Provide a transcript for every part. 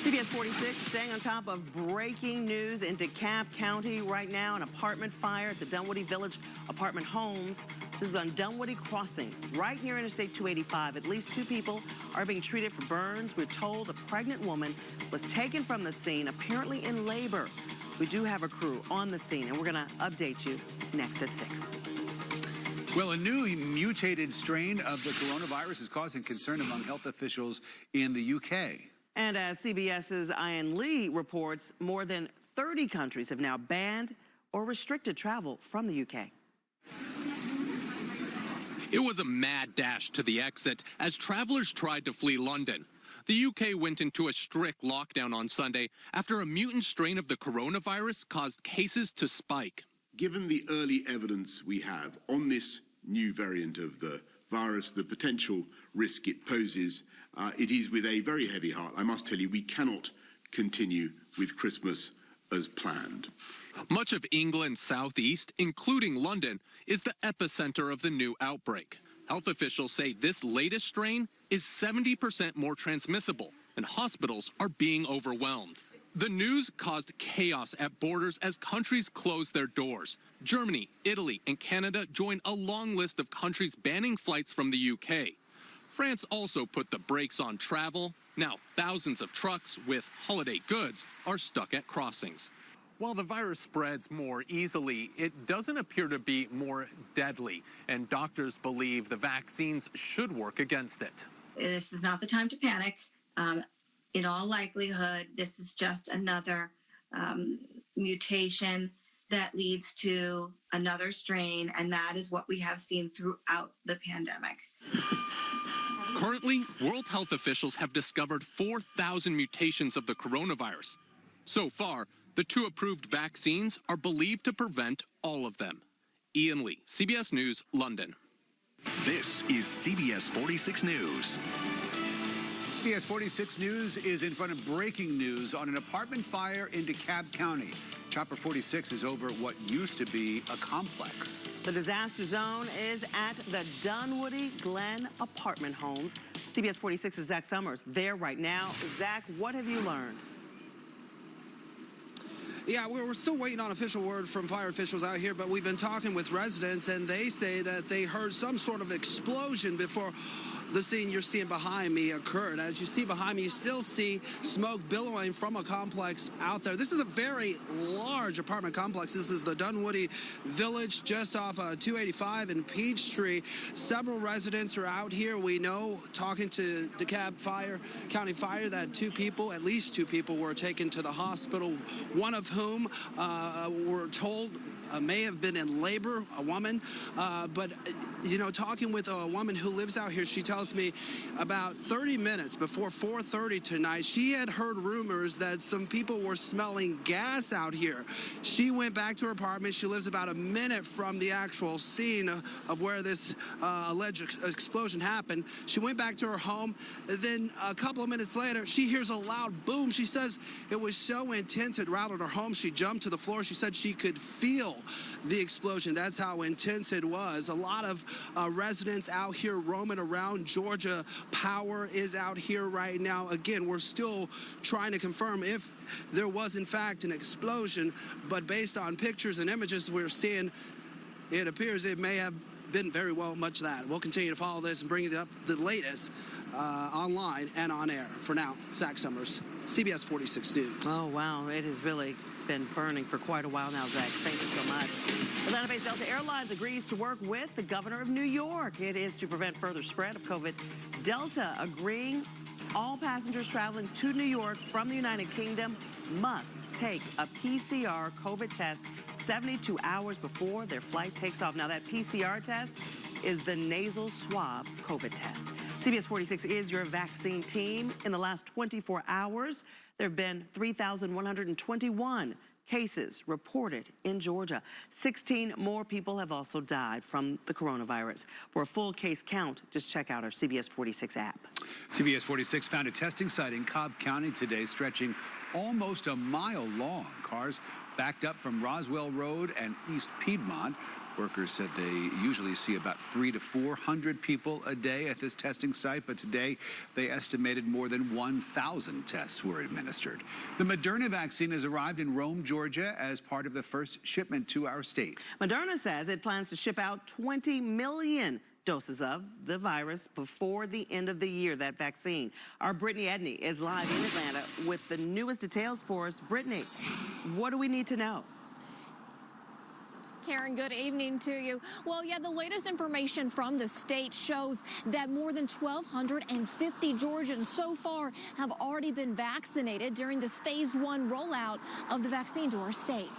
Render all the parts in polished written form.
CBS 46 staying on top of breaking news in DeKalb County right now. An apartment fire at the Dunwoody Village apartment homes. This is on Dunwoody Crossing, right near Interstate 285. At least 2 people are being treated for burns. We're told a pregnant woman was taken from the scene, apparently in labor. We do have a crew on the scene, and we're going to update you next at 6. Well, a new mutated strain of the coronavirus is causing concern among health officials in the UK. And as CBS's Ian Lee reports, more than 30 countries have now banned or restricted travel from the UK. It was a mad dash to the exit as travelers tried to flee London. The UK went into a strict lockdown on Sunday after a mutant strain of the coronavirus caused cases to spike. Given the early evidence we have on this new variant of the virus, the potential risk it poses, it is with a very heavy heart. I must tell you, we cannot continue with Christmas as planned. Much of England's southeast, including London, is the epicenter of the new outbreak. Health officials say this latest strain is 70% more transmissible, and hospitals are being overwhelmed. The news caused chaos at borders as countries closed their doors. Germany, Italy, and Canada join a long list of countries banning flights from the UK. France also put the brakes on travel. Now thousands of trucks with holiday goods are stuck at crossings. While the virus spreads more easily, it doesn't appear to be more deadly, and doctors believe the vaccines should work against it. This is not the time to panic. In all likelihood, this is just another mutation that leads to another strain, and that is what we have seen throughout the pandemic. Currently, World Health officials have discovered 4,000 mutations of the coronavirus. So far, the 2 approved vaccines are believed to prevent all of them. Ian Lee, CBS News, London. This is CBS 46 News. CBS 46 News is in front of breaking news on an apartment fire in DeKalb County. Chopper 46 is over what used to be a complex. The disaster zone is at the Dunwoody Glen apartment homes. CBS 46's Zac Summers there right now. Zac, what have you learned? Yeah, we're still waiting on official word from fire officials out here, but we've been talking with residents, and they say that they heard some sort of explosion before the scene you're seeing behind me occurred. As you see behind me, you still see smoke billowing from a complex out there. This is a very large apartment complex. This is the Dunwoody Village just off 285 in Peachtree. Several residents are out here. We know, talking to DeKalb County Fire, that at least two people were taken to the hospital, one of whom we're told may have been in labor, a woman. But, you know, talking with a woman who lives out here, she tells me about 30 minutes before 4:30 tonight, she had heard rumors that some people were smelling gas out here. She went back to her apartment. She lives about a minute from the actual scene of where this alleged explosion happened. She went back to her home. Then a couple of minutes later, she hears a loud boom. She says it was so intense it rattled her home. She jumped to the floor. She said she could feel the explosion. That's how intense it was. A lot of residents out here roaming around. Georgia Power is out here right now. Again, we're still trying to confirm if there was in fact an explosion, but based on pictures and images we're seeing, it appears it may have been very well much that. We'll continue to follow this and bring you up the latest online and on air. For now, Zac Summers, CBS 46 News. Oh, wow. It has really been burning for quite a while now, Zac. Thank you so much. Atlanta-based Delta Airlines agrees to work with the governor of New York. It is to prevent further spread of COVID. Delta agreeing all passengers traveling to New York from the United Kingdom must take a PCR COVID test 72 hours before their flight takes off. Now, that PCR test is the nasal swab COVID test. CBS 46 is your vaccine team. In the last 24 hours, there have been 3,121 cases reported in Georgia. 16 more people have also died from the coronavirus. For a full case count, just check out our CBS 46 app. CBS 46 found a testing site in Cobb County today stretching almost a mile long. Cars backed up from Roswell Road and East Piedmont. Workers said they usually see about 300 to 400 people a day at this testing site, but today they estimated more than 1,000 tests were administered. The Moderna vaccine has arrived in Rome, Georgia, as part of the first shipment to our state. Moderna says it plans to ship out 20 million doses of the virus before the end of the year, that vaccine. Our Brittany Edney is live in Atlanta with the newest details for us. Brittany, what do we need to know? Karyn, good evening to you. Well, yeah, the latest information from the state shows that more than 1,250 Georgians so far have already been vaccinated during this phase 1 rollout of the vaccine to our state.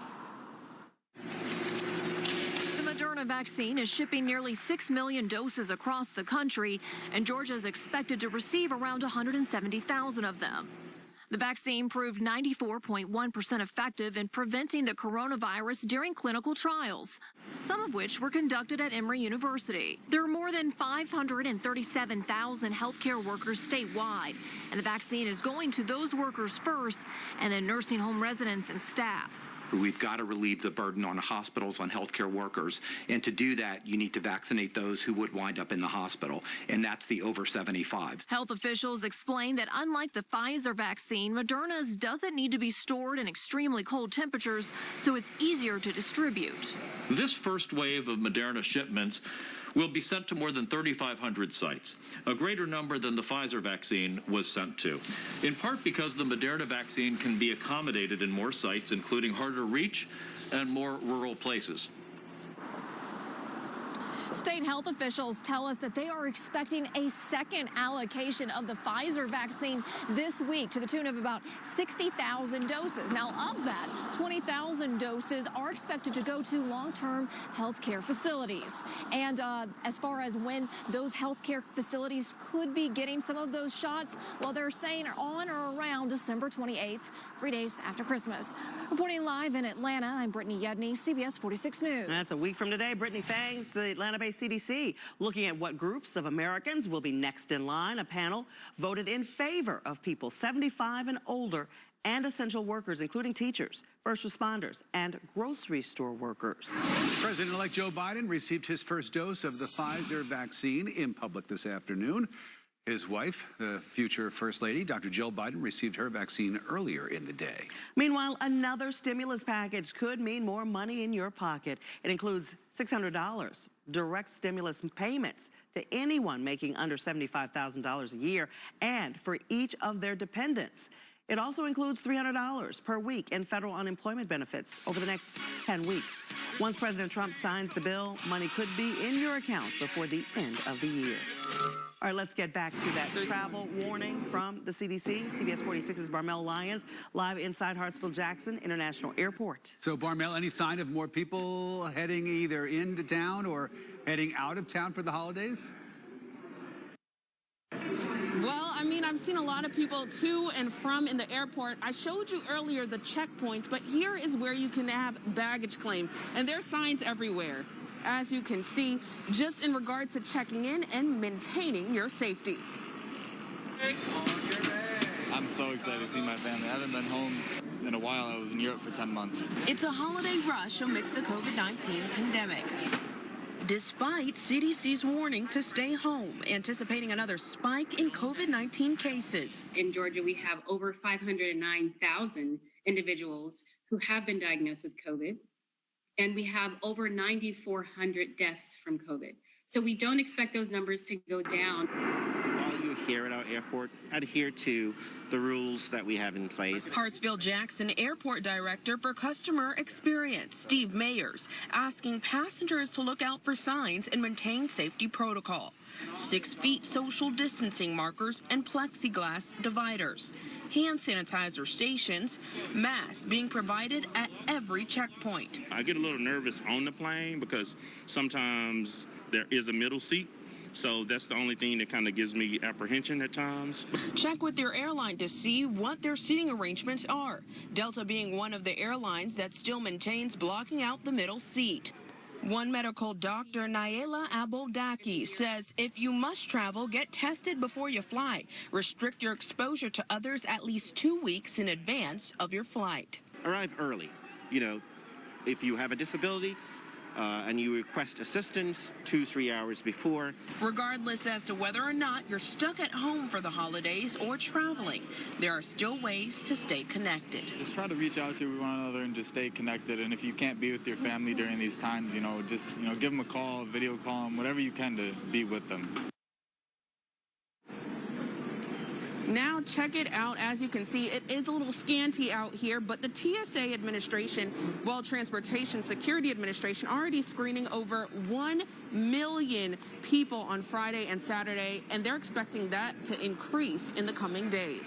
The Moderna vaccine is shipping nearly 6 million doses across the country, and Georgia is expected to receive around 170,000 of them. The vaccine proved 94.1% effective in preventing the coronavirus during clinical trials, some of which were conducted at Emory University. There are more than 537,000 healthcare workers statewide, and the vaccine is going to those workers first, and then nursing home residents and staff. We've got to relieve the burden on hospitals, on healthcare workers. And to do that, you need to vaccinate those who would wind up in the hospital. And that's the over 75s. Health officials explain that unlike the Pfizer vaccine, Moderna's doesn't need to be stored in extremely cold temperatures, so it's easier to distribute. This first wave of Moderna shipments will be sent to more than 3,500 sites, a greater number than the Pfizer vaccine was sent to, in part because the Moderna vaccine can be accommodated in more sites, including harder to reach and more rural places. State health officials tell us that they are expecting a second allocation of the Pfizer vaccine this week to the tune of about 60,000 doses. Now, of that, 20,000 doses are expected to go to long-term health care facilities. And as far as when those health care facilities could be getting some of those shots, well, they're saying on or around December 28th, 3 days after Christmas. Reporting live in Atlanta, I'm Brittany Edney, CBS 46 News. That's a week from today. Brittany, thanks. The Atlanta-based CDC looking at what groups of Americans will be next in line. A panel voted in favor of people 75 and older and essential workers, including teachers, first responders, and grocery store workers. President-elect Joe Biden received his first dose of the Pfizer vaccine in public this afternoon. His wife, the future First Lady, Dr. Jill Biden, received her vaccine earlier in the day. Meanwhile, another stimulus package could mean more money in your pocket. It includes $600 direct stimulus payments to anyone making under $75,000 a year and for each of their dependents. It also includes $300 per week in federal unemployment benefits over the next 10 weeks. Once President Trump signs the bill, money could be in your account before the end of the year. All right, let's get back to that travel warning from the CDC. CBS 46's Barmel Lyons, live inside Hartsfield-Jackson International Airport. So, Barmel, any sign of more people heading either into town or heading out of town for the holidays? Well, I mean, I've seen a lot of people to and from in the airport. I showed you earlier the checkpoints, but here is where you can have baggage claim. And there are signs everywhere, as you can see, just in regards to checking in and maintaining your safety. I'm so excited to see my family. I haven't been home in a while. I was in Europe for 10 months. It's a holiday rush amidst the COVID-19 pandemic. Despite CDC's warning to stay home, anticipating another spike in COVID-19 cases. In Georgia, we have over 509,000 individuals who have been diagnosed with COVID, and we have over 9,400 deaths from COVID. So we don't expect those numbers to go down. While you're here at our airport, adhere to the rules that we have in place. Hartsfield-Jackson Airport Director for Customer Experience, Steve Mayers, asking passengers to look out for signs and maintain safety protocol. 6 feet social distancing markers and plexiglass dividers. Hand sanitizer stations, masks being provided at every checkpoint. I get a little nervous on the plane because sometimes there is a middle seat. So that's the only thing that kind of gives me apprehension at times. Check with your airline to see what their seating arrangements are. Delta being one of the airlines that still maintains blocking out the middle seat. One medical doctor, Naila Aboldaki, says if you must travel, get tested before you fly. Restrict your exposure to others at least 2 weeks in advance of your flight. Arrive early. You know, if you have a disability, and you request assistance 2-3 hours before. Regardless as to whether or not you're stuck at home for the holidays or traveling, there are still ways to stay connected. Just try to reach out to one another and just stay connected. And if you can't be with your family during these times, just give them a call, video call them, whatever you can to be with them. Now check it out. As you can see, it is a little scanty out here, but the TSA administration, World Transportation Security Administration, already screening over 1 million people on Friday and Saturday, and they're expecting that to increase in the coming days.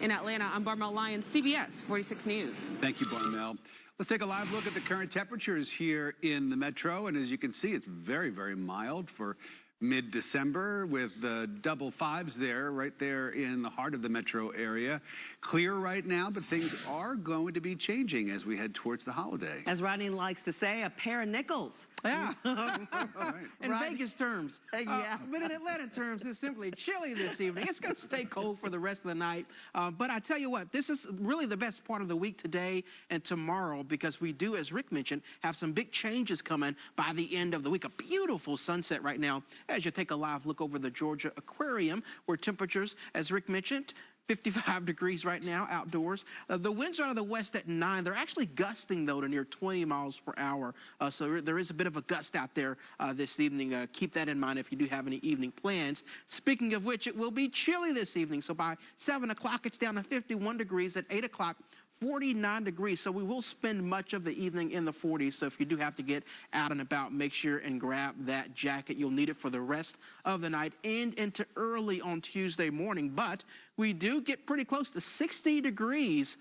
In Atlanta, I'm Barmel Lyons, CBS 46 News. Thank you, Barmel. Let's take a live look at the current temperatures here in the metro, and as you can see, it's very, very mild for mid-December with the double fives there, right there in the heart of the metro area. Clear right now, but things are going to be changing as we head towards the holiday. As Rodney likes to say, a pair of nickels. Yeah. Right. In Vegas terms. Yeah. But in Atlanta terms, it's simply chilly this evening. It's going to stay cold for the rest of the night. But I tell you what, this is really the best part of the week today and tomorrow, because we do, as Rick mentioned, have some big changes coming by the end of the week. A beautiful sunset right now as you take a live look over the Georgia Aquarium, where temperatures, as Rick mentioned, 55 degrees right now outdoors. The winds are out of the west at 9. They're actually gusting, though, to near 20 miles per hour. So there is a bit of a gust out there this evening. Keep that in mind if you do have any evening plans. Speaking of which, it will be chilly this evening. So by 7 o'clock, it's down to 51 degrees. At 8 o'clock, 49 degrees. So we will spend much of the evening in the 40s. So if you do have to get out and about, make sure and grab that jacket. You'll need it for the rest of the night and into early on Tuesday morning. But we do get pretty close to 60 degrees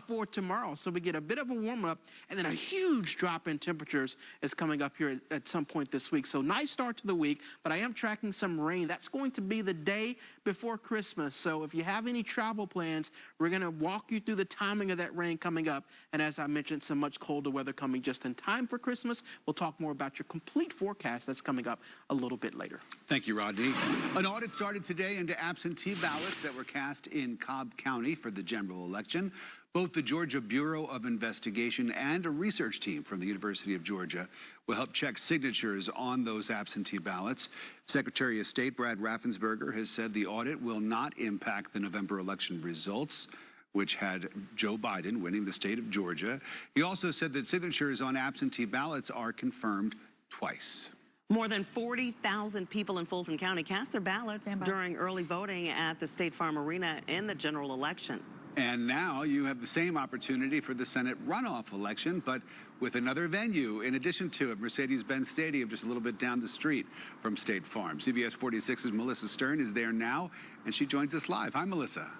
for tomorrow. So we get a bit of a warm up, and then a huge drop in temperatures is coming up here at some point this week. So nice start to the week, but I am tracking some rain. That's going to be the day before Christmas. So if you have any travel plans, we're going to walk you through the timing of that rain coming up. And as I mentioned, some much colder weather coming just in time for Christmas. We'll talk more about your complete forecast that's coming up a little bit later. Thank you, Rodney. An audit started today into absentee ballots that were cast in Cobb County for the general election. Both the Georgia Bureau of Investigation and a research team from the University of Georgia will help check signatures on those absentee ballots. Secretary of State Brad Raffensperger has said the audit will not impact the November election results, which had Joe Biden winning the state of Georgia. He also said that signatures on absentee ballots are confirmed twice. More than 40,000 people in Fulton County cast their ballots during early voting at the State Farm Arena in the general election. And now you have the same opportunity for the Senate runoff election, but with another venue in addition to it, Mercedes-Benz Stadium, just a little bit down the street from State Farm. CBS 46's Melissa Stern is there now, and she joins us live. Hi, Melissa.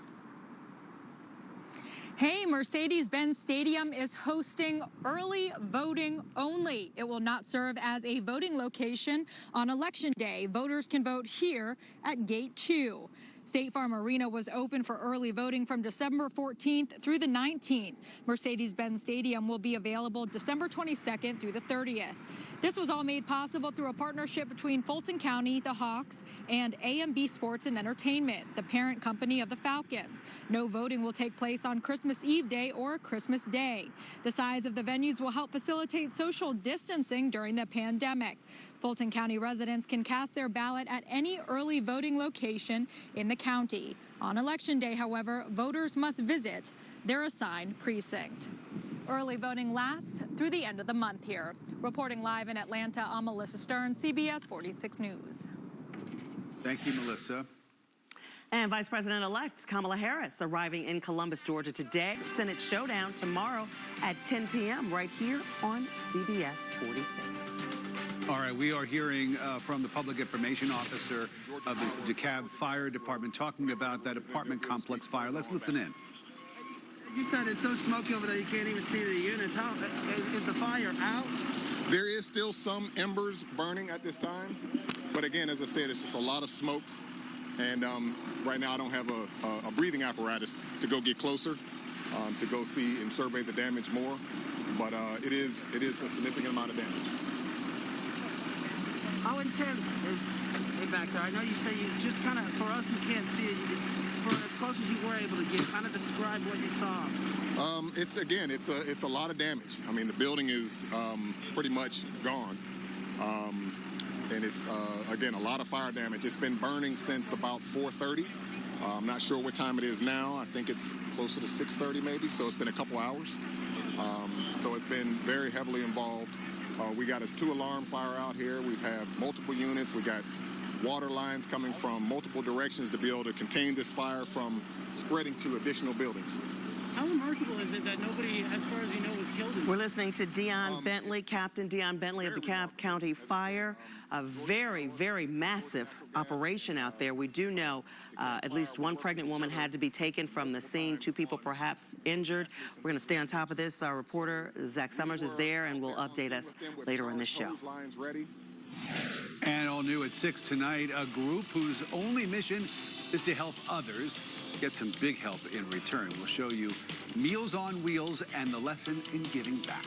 Hey, Mercedes-Benz Stadium is hosting early voting only. It will not serve as a voting location on Election Day. Voters can vote here at Gate 2. State Farm Arena was open for early voting from December 14th through the 19th. Mercedes-Benz Stadium will be available December 22nd through the 30th. This was all made possible through a partnership between Fulton County, the Hawks, and A&B Sports and Entertainment, the parent company of the Falcons. No voting will take place on Christmas Eve Day or Christmas Day. The size of the venues will help facilitate social distancing during the pandemic. Fulton County residents can cast their ballot at any early voting location in the county. On Election Day, however, voters must visit their assigned precinct. Early voting lasts through the end of the month here. Reporting live in Atlanta, I'm Melissa Stern, CBS 46 News. Thank you, Melissa. And Vice President-elect Kamala Harris arriving in Columbus, Georgia today. Senate showdown tomorrow at 10 p.m. right here on CBS 46. All right, we are hearing from the public information officer of the DeKalb Fire Department talking about that apartment complex fire. Let's listen in. You said it's so smoky over there you can't even see the units. How is the fire out? There is still some embers burning at this time, but again, as I said, it's just a lot of smoke, and right now I don't have a breathing apparatus to go get closer, to go see and survey the damage more, but it is a significant amount of damage. How intense is it back there? I know you say you just kind of, for us who can't see it, for as close as you were able to get, kind of describe what you saw. It's a lot of damage. I mean, the building is pretty much gone. And it's, again, a lot of fire damage. It's been burning since about 4:30. I'm not sure what time it is now. I think it's closer to 6:30 maybe, so it's been a couple hours. So it's been very heavily involved. We got a 2-alarm fire out here. We've had multiple units. We got water lines coming from multiple directions to be able to contain this fire from spreading to additional buildings. How remarkable is it that nobody, as far as you know, was killed in We're listening to Dion Bentley, Captain Dion Bentley of the DeKalb County Fire. A very, very massive operation out there. We do know at least one pregnant woman had to be taken from the scene, 2 people perhaps injured. We're going to stay on top of this. Our reporter, Zac Summers, is there and will update us later in the show. And all new at 6 tonight, a group whose only mission is to help others get some big help in return. We'll show you Meals on Wheels and the lesson in giving back.